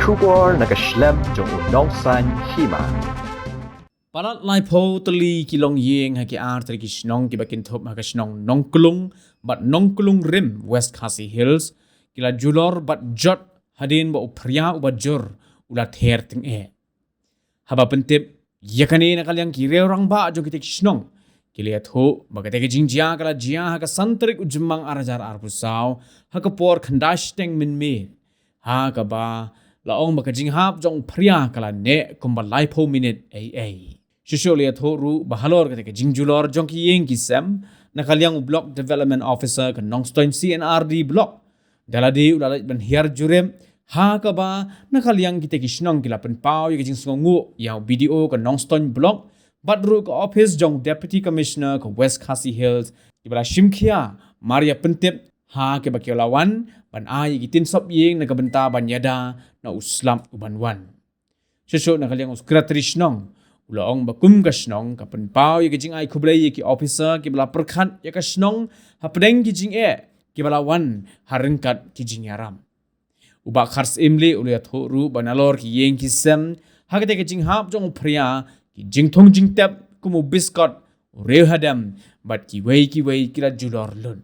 Shugor nakaslem jong unongsan Hima. Parat lai po Tylli kilong Ïing haki artri ki Shnong ki bakin top haka Shnong nongkulung but nongkulung rim West Khasi Hills kila Julor but jot hadin ba Phria uba jur ula Ther ting e. Haba pentip yakane nakalyang ki reorang ba jong kitik Shnong kiliat ho bagate ke jingjia kala jia haka santrik ujmang arajar arpusau haka por khandash teng min me haka ba laong baka jinghap jong Phria kala ne Kumba lai po Minit ai. Shisholiat Horu Bahalor ke Julor jong ki Ïing ki sem nakalyang block development officer ke Nongstoin CNRD block daladi ulalit ban hiar jurem ha ka ba nakalyang kita ki Shnong kila pen pau ye jing songu yang BDO ke Nongstoin block badru ke office jong deputy commissioner ke West Khasi Hills di bala shimkhia Maria pentip ha ke bakiolawan ban ai ki tin sop Ïing na kabenta ban yada na uslam uban wan shisho nakalyang secretary Shnong Ulaong bakum ka Shnong kapan pau ye kijing ai kublai ki officer ki bala perkhat ya ka Shnong hapdeng kijing ki bala wan harengkat kijing yaram uba khars imli uliat ru banalor ki Ïing ki sem hagate kijing hap jong Phria ki Jingthung jingtep kumu biskot reu hadam bat ki wei kila Julor lun